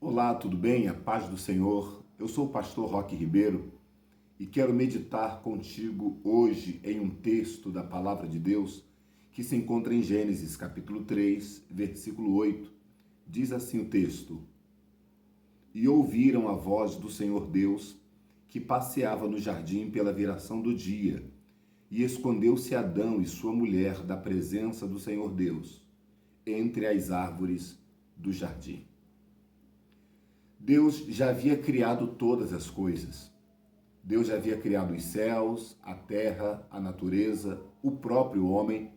Olá, tudo bem? A paz do Senhor. Eu sou o pastor Roque Ribeiro e quero meditar contigo hoje em um texto da palavra de Deus que se encontra em Gênesis, capítulo 3, versículo 8. Diz assim o texto: E ouviram a voz do Senhor Deus, que passeava no jardim pela viração do dia, e escondeu-se Adão e sua mulher da presença do Senhor Deus, entre as árvores do jardim. Deus já havia criado todas as coisas. Deus já havia criado os céus, a terra, a natureza, o próprio homem.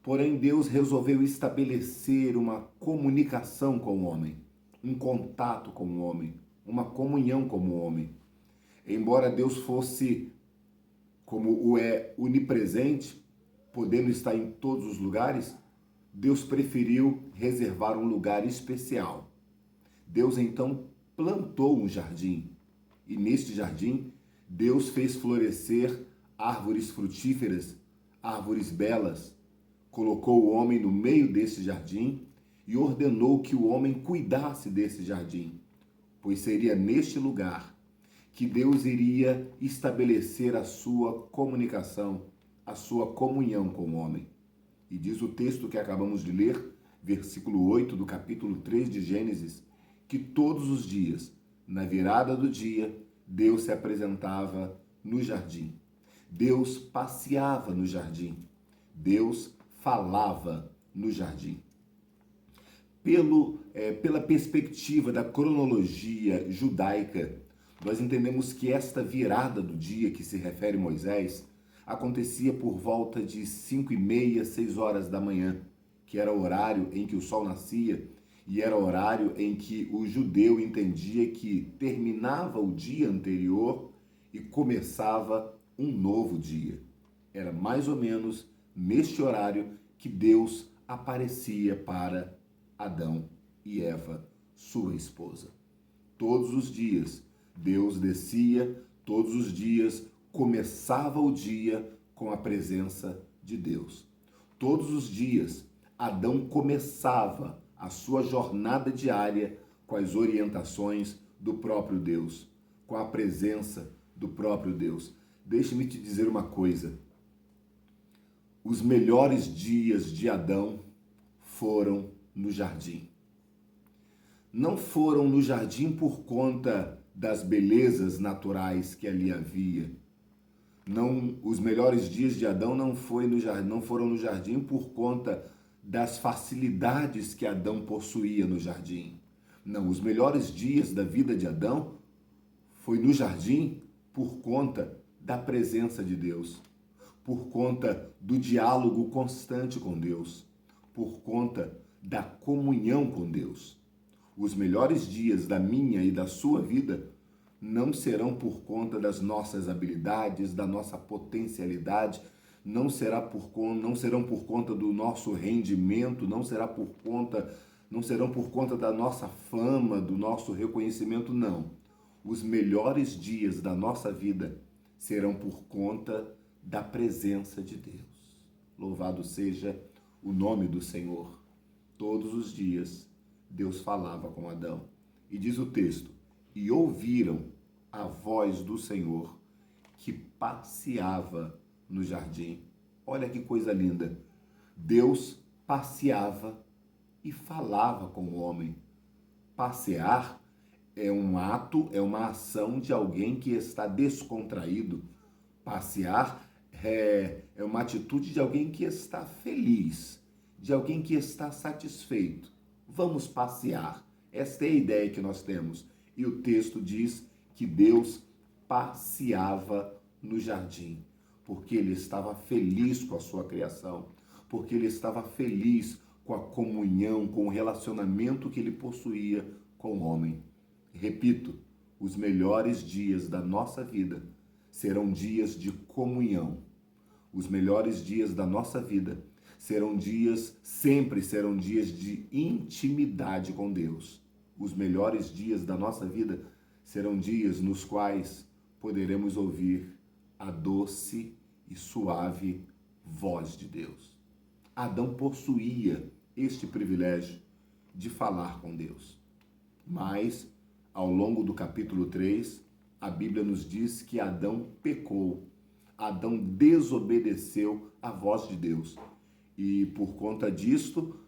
Porém, Deus resolveu estabelecer uma comunicação com o homem, um contato com o homem, uma comunhão com o homem. Embora Deus fosse, como o é, onipresente, podendo estar em todos os lugares, Deus preferiu reservar um lugar especial. Deus então plantou um jardim, e neste jardim Deus fez florescer árvores frutíferas, árvores belas, colocou o homem no meio desse jardim e ordenou que o homem cuidasse desse jardim, pois seria neste lugar que Deus iria estabelecer a sua comunicação, a sua comunhão com o homem. E diz o texto que acabamos de ler, versículo 8 do capítulo 3 de Gênesis, que todos os dias, na virada do dia, Deus se apresentava no jardim. Deus passeava no jardim. Deus falava no jardim. Pela perspectiva da cronologia judaica, nós entendemos que esta virada do dia que se refere a Moisés acontecia por volta de 5h30, 6 horas da manhã, que era o horário em que o sol nascia e era o horário em que o judeu entendia que terminava o dia anterior e começava um novo dia. Era mais ou menos neste horário que Deus aparecia para Adão e Eva, sua esposa. Todos os dias Deus descia, todos os dias começava o dia com a presença de Deus. Todos os dias Adão começava a sua jornada diária com as orientações do próprio Deus, com a presença do próprio Deus. Deixe-me te dizer uma coisa. Os melhores dias de Adão foram no jardim. Não foram no jardim por conta das belezas naturais que ali havia. Não, os melhores dias de Adão não foram no jardim por conta das facilidades que Adão possuía no jardim. Não, os melhores dias da vida de Adão foi no jardim por conta da presença de Deus, por conta do diálogo constante com Deus, por conta da comunhão com Deus. Os melhores dias da minha e da sua vida não serão por conta das nossas habilidades, da nossa potencialidade, não serão por conta do nosso rendimento, não serão por conta da nossa fama, do nosso reconhecimento, não. Os melhores dias da nossa vida serão por conta da presença de Deus. Louvado seja o nome do Senhor. Todos os dias Deus falava com Adão. E diz o texto: e ouviram a voz do Senhor que passeava no jardim. Olha que coisa linda. Deus passeava e falava com o homem. Passear é um ato, é uma ação de alguém que está descontraído. Passear é uma atitude de alguém que está feliz, de alguém que está satisfeito. Vamos passear. Esta é a ideia que nós temos. E o texto diz que Deus passeava no jardim, porque ele estava feliz com a sua criação, porque ele estava feliz com a comunhão, com o relacionamento que ele possuía com o homem. Repito, os melhores dias da nossa vida serão dias de comunhão. Os melhores dias da nossa vida sempre serão dias de intimidade com Deus. Os melhores dias da nossa vida serão dias nos quais poderemos ouvir a doce e suave voz de Deus. Adão possuía este privilégio de falar com Deus. Mas, ao longo do capítulo 3, a Bíblia nos diz que Adão pecou. Adão desobedeceu à voz de Deus. E por conta disto,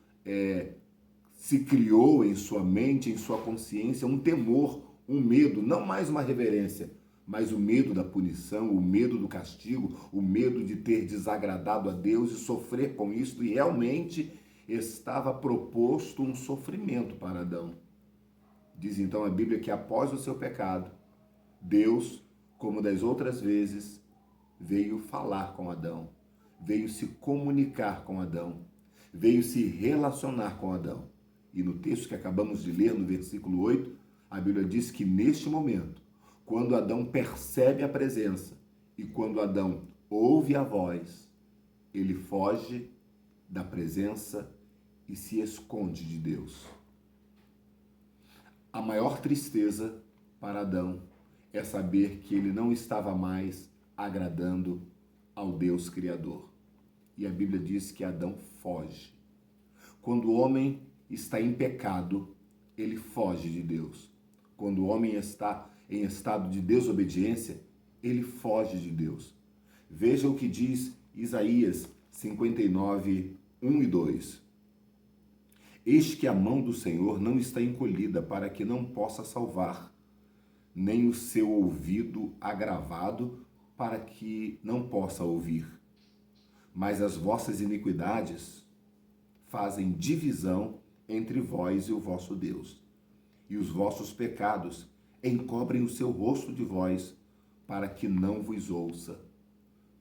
se criou em sua mente, em sua consciência, um temor, um medo, não mais uma reverência, mas o medo da punição, o medo do castigo, o medo de ter desagradado a Deus e sofrer com isso. E realmente estava proposto um sofrimento para Adão. Diz então a Bíblia que após o seu pecado, Deus, como das outras vezes, veio falar com Adão, veio se comunicar com Adão, veio se relacionar com Adão. E no texto que acabamos de ler, no versículo 8, a Bíblia diz que neste momento, quando Adão percebe a presença e quando Adão ouve a voz, ele foge da presença e se esconde de Deus. A maior tristeza para Adão é saber que ele não estava mais agradando ao Deus Criador. E a Bíblia diz que Adão foge. Quando o homem está em pecado, ele foge de Deus. Quando o homem está em estado de desobediência, ele foge de Deus. Veja o que diz Isaías 59, 1 e 2. Eis que a mão do Senhor não está encolhida para que não possa salvar, nem o seu ouvido agravado para que não possa ouvir. Mas as vossas iniquidades fazem divisão entre vós e o vosso Deus, e os vossos pecados encobrem o seu rosto de vós, para que não vos ouça.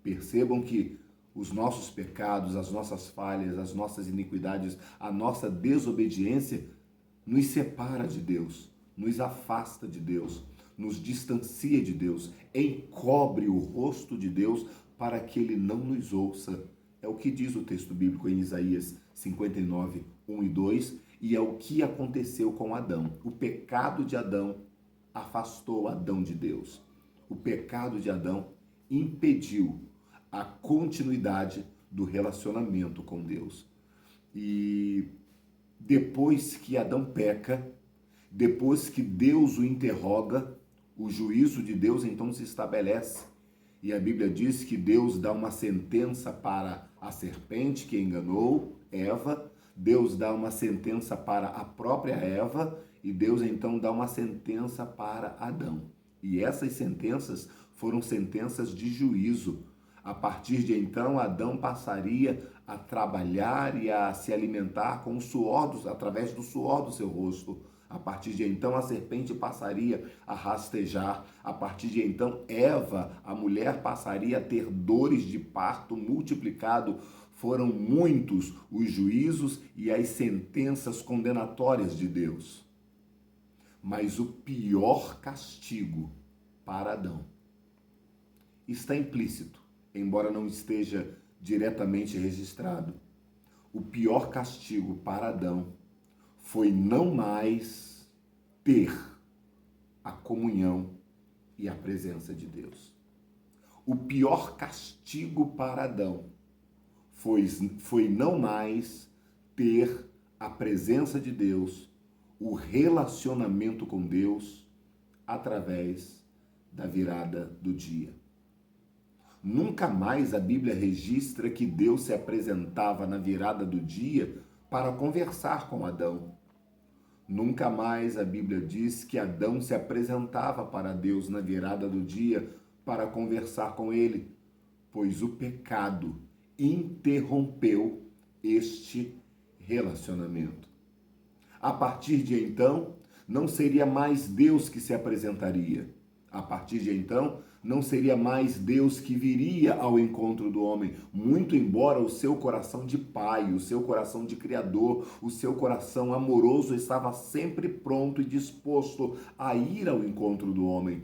Percebam que os nossos pecados, as nossas falhas, as nossas iniquidades, a nossa desobediência nos separa de Deus, nos afasta de Deus, nos distancia de Deus, encobre o rosto de Deus para que ele não nos ouça. É o que diz o texto bíblico em Isaías 59, 1 e 2, e é o que aconteceu com Adão. O pecado de Adão afastou Adão de Deus. O pecado de Adão impediu a continuidade do relacionamento com Deus. E depois que Adão peca, depois que Deus o interroga, o juízo de Deus então se estabelece. E a Bíblia diz que Deus dá uma sentença para a serpente que enganou Eva, Deus dá uma sentença para a própria Eva e Deus então dá uma sentença para Adão. E essas sentenças foram sentenças de juízo. A partir de então, Adão passaria a trabalhar e a se alimentar com o suor, através do suor do seu rosto. A partir de então, a serpente passaria a rastejar. A partir de então, Eva, a mulher, passaria a ter dores de parto multiplicado. Foram muitos os juízos e as sentenças condenatórias de Deus. Mas o pior castigo para Adão está implícito, embora não esteja diretamente registrado. O pior castigo para Adão foi não mais ter a comunhão e a presença de Deus. O pior castigo para Adão foi não mais ter a presença de Deus, o relacionamento com Deus através da virada do dia. Nunca mais a Bíblia registra que Deus se apresentava na virada do dia para conversar com Adão. Nunca mais a Bíblia diz que Adão se apresentava para Deus na virada do dia para conversar com ele, pois o pecado interrompeu este relacionamento. A partir de então, não seria mais Deus que se apresentaria. A partir de então, não seria mais Deus que viria ao encontro do homem, muito embora o seu coração de pai, o seu coração de criador, o seu coração amoroso estava sempre pronto e disposto a ir ao encontro do homem.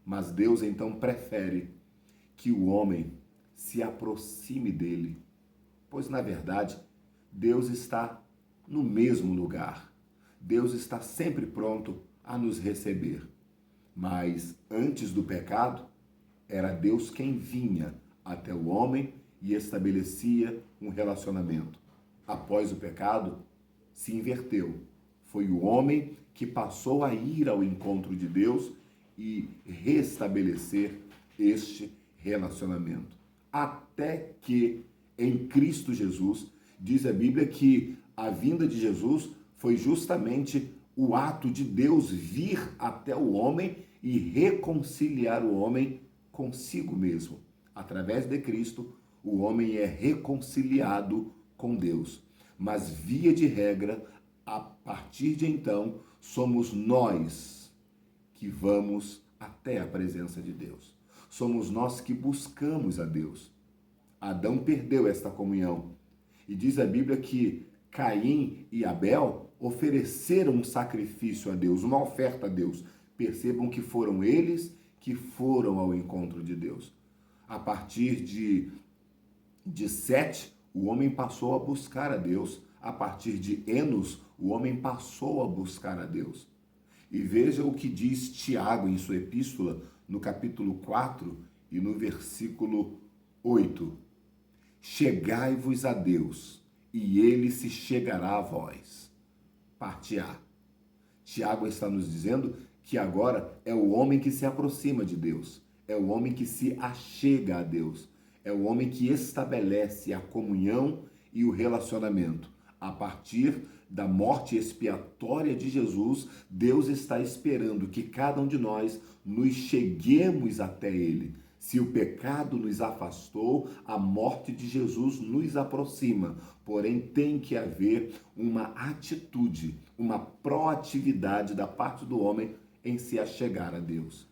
Mas Deus então prefere que o homem se aproxime dele, pois na verdade Deus está no mesmo lugar. Deus está sempre pronto a nos receber. Mas antes do pecado, era Deus quem vinha até o homem e estabelecia um relacionamento. Após o pecado, se inverteu. Foi o homem que passou a ir ao encontro de Deus e restabelecer este relacionamento. Até que em Cristo Jesus, diz a Bíblia que a vinda de Jesus foi justamente o ato de Deus vir até o homem e reconciliar o homem consigo mesmo. Através de Cristo, o homem é reconciliado com Deus. Mas, via de regra, a partir de então, somos nós que vamos até a presença de Deus. Somos nós que buscamos a Deus. Adão perdeu esta comunhão. E diz a Bíblia que Caim e Abel ofereceram um sacrifício a Deus, uma oferta a Deus. Percebam que foram eles que foram ao encontro de Deus. A partir de Sete, o homem passou a buscar a Deus. A partir de Enos, o homem passou a buscar a Deus. E veja o que diz Tiago em sua epístola, no capítulo 4 e no versículo 8. Chegai-vos a Deus, e ele se chegará a vós. Parte A. Tiago está nos dizendo que agora é o homem que se aproxima de Deus, é o homem que se achega a Deus, é o homem que estabelece a comunhão e o relacionamento. A partir da morte expiatória de Jesus, Deus está esperando que cada um de nós nos cheguemos até Ele. Se o pecado nos afastou, a morte de Jesus nos aproxima. Porém, tem que haver uma atitude, uma proatividade da parte do homem em se achegar a Deus.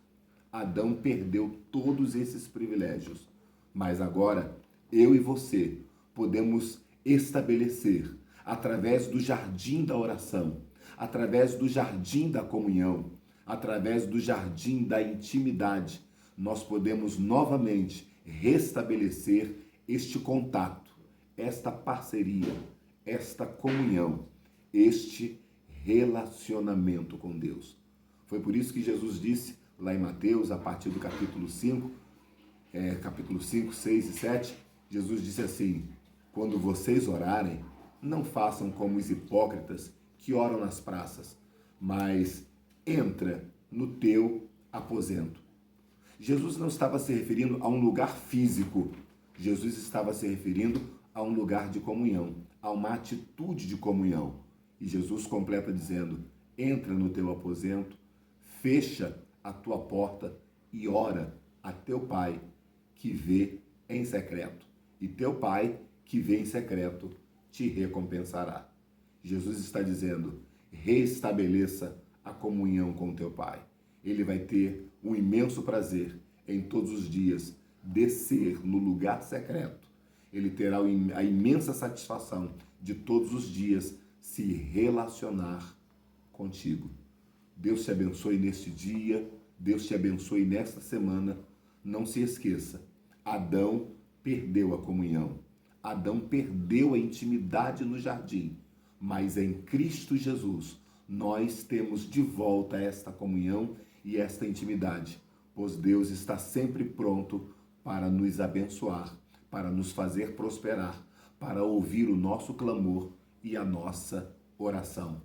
Adão perdeu todos esses privilégios. Mas agora, eu e você podemos estabelecer, através do jardim da oração, através do jardim da comunhão, através do jardim da intimidade, nós podemos novamente restabelecer este contato, esta parceria, esta comunhão, este relacionamento com Deus. Foi por isso que Jesus disse lá em Mateus, a partir do capítulo 5, 6 e 7, Jesus disse assim: quando vocês orarem, não façam como os hipócritas que oram nas praças, mas entra no teu aposento. Jesus não estava se referindo a um lugar físico. Jesus estava se referindo a um lugar de comunhão, a uma atitude de comunhão. E Jesus completa dizendo: entra no teu aposento, fecha a tua porta e ora a teu Pai que vê em secreto. E teu Pai que vê em secreto te recompensará. Jesus está dizendo: restabeleça a comunhão com teu Pai. Ele vai ter um imenso prazer em todos os dias descer no lugar secreto. Ele terá a imensa satisfação de todos os dias se relacionar contigo. Deus te abençoe neste dia, Deus te abençoe nesta semana. Não se esqueça, Adão perdeu a comunhão. Adão perdeu a intimidade no jardim, mas em Cristo Jesus nós temos de volta esta comunhão e esta intimidade, pois Deus está sempre pronto para nos abençoar, para nos fazer prosperar, para ouvir o nosso clamor e a nossa oração.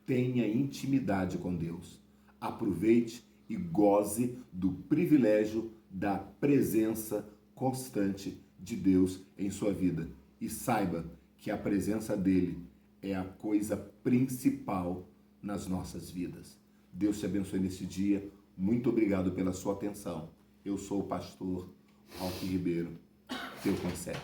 Tenha intimidade com Deus. Aproveite e goze do privilégio da presença constante de Deus em sua vida. E saiba que a presença dele é a coisa principal nas nossas vidas. Deus te abençoe neste dia. Muito obrigado pela sua atenção. Eu sou o pastor Roque Ribeiro, teu conselho.